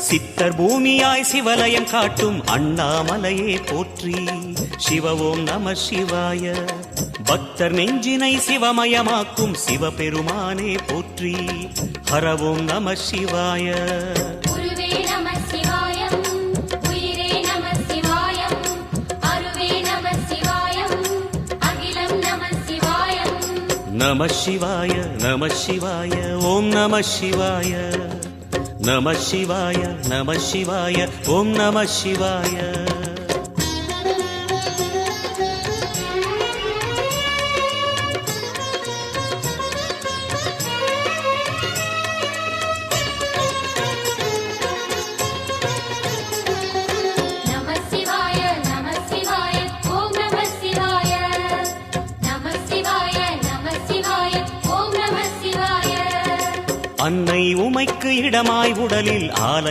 சித்தர் பூமியாய் சிவலயம் காட்டும் அண்ணாமலையே போற்றி. சிவ ஓம் நம சிவாய. பக்தர் நெஞ்சினை சிவமயமாக்கும் சிவபெருமானே போற்றி. ஹர ஓம் நம சிவாய. நம சிவாய நம சிவாய ஓம் நம சிவாய. நம சிவாய நம சிவாய ஓம் நம சிவாய. அன்னை உமைக்கு இடமாய் உடலில் ஆலை